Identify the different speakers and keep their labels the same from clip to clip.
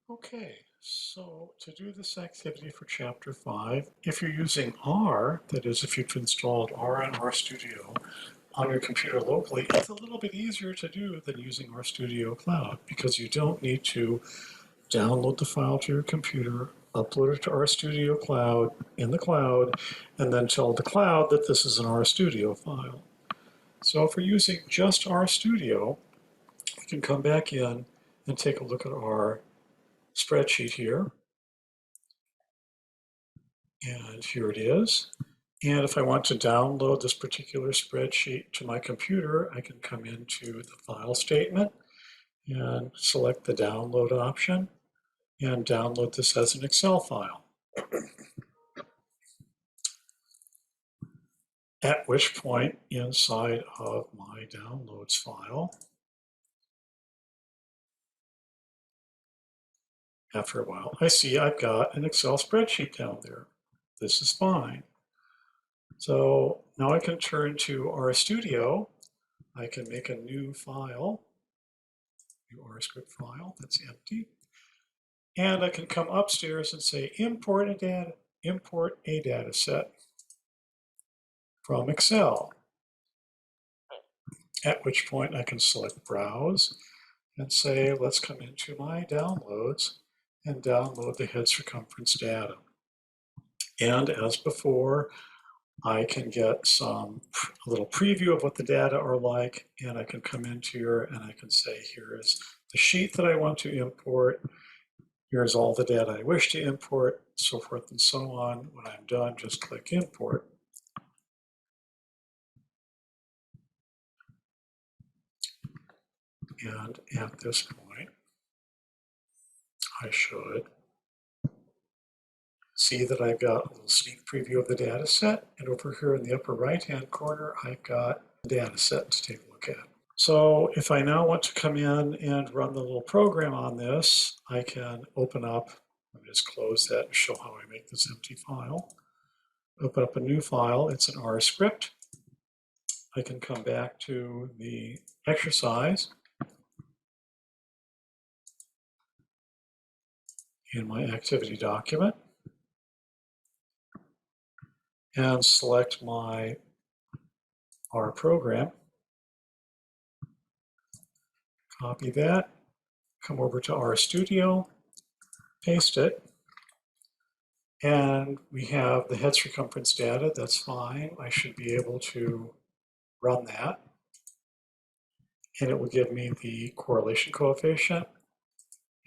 Speaker 1: Okay, so to do this activity for Chapter 5, if you're using R, that is, if you've installed R and RStudio on your computer locally, it's a little bit easier to do than using RStudio Cloud because you don't need to download the file to your computer, upload it to RStudio Cloud in the cloud, and then tell the cloud that this is an RStudio file. So if we're using just RStudio, we can come back in and take a look at our spreadsheet here. And here it is. And if I want to download this particular spreadsheet to my computer, I can come into the file statement and select the download option and download this as an Excel file. At which point, inside of my downloads file, after a while, I see I've got an Excel spreadsheet down there. This is fine. So now I can turn to RStudio. I can make a new file, new RScript file that's empty. And I can come upstairs and say import a data set from Excel. At which point I can select browse and say let's come into my downloads and download the head circumference data. And as before, I can get a little preview of what the data are like, and I can come into here and I can say here is the sheet that I want to import. Here's all the data I wish to import, so forth and so on. When I'm done, just click import. And at this point, I should see that I've got a little sneak preview of the data set. And over here in the upper right-hand corner, I've got the data set to take a look at. So if I now want to come in and run the little program on this, I can open up, let me just close that and show how I make this empty file. Open up a new file, it's an R script. I can come back to the exercise in my activity document and select my R program. Copy that, come over to RStudio, paste it, and we have the head circumference data. That's fine. I should be able to run that, and it will give me the correlation coefficient.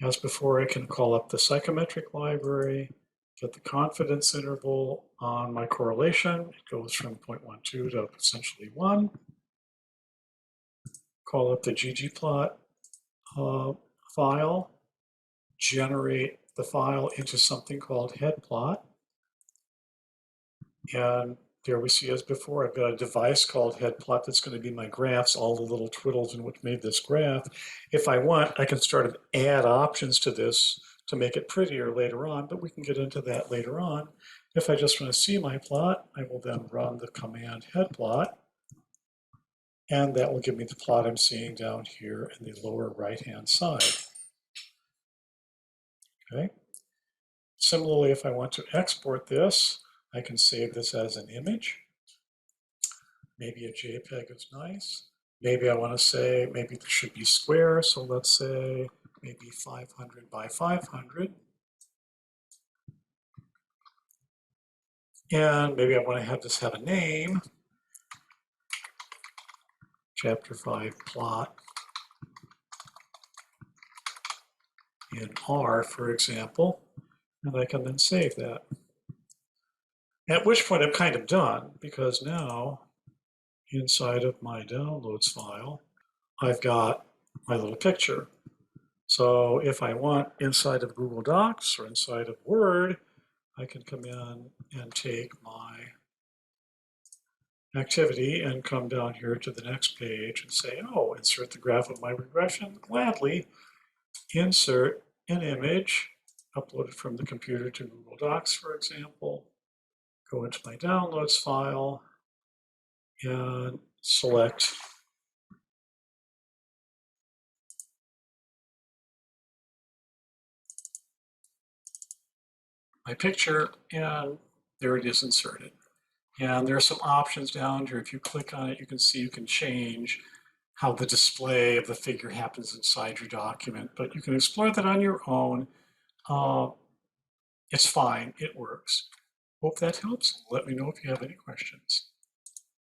Speaker 1: As before, I can call up the psychometric library, get the confidence interval on my correlation. It goes from 0.12 to essentially 1. Call up the ggplot file, generate the file into something called headplot. And there we see as before, I've got a device called headplot that's going to be my graphs, all the little twiddles in which made this graph. If I want, I can start to add options to this to make it prettier later on, but we can get into that later on. If I just want to see my plot, I will then run the command headplot, and that will give me the plot I'm seeing down here in the lower right-hand side. Okay. Similarly, if I want to export this, I can save this as an image. Maybe a JPEG is nice. Maybe I want to say, maybe this should be square. So let's say maybe 500 by 500. And maybe I want to have this have a name. Chapter 5 plot in R, for example. And I can then save that. At which point I'm kind of done, because now inside of my downloads file, I've got my little picture. So if I want inside of Google Docs or inside of Word, I can come in and take my activity and come down here to the next page and say, oh, insert the graph of my regression. Gladly insert an image, upload it from the computer to Google Docs, for example. Go into my downloads file and select my picture, and there it is inserted. And there are some options down here. If you click on it, you can see you can change how the display of the figure happens inside your document, but you can explore that on your own. It's fine, it works. Hope that helps. Let me know if you have any questions.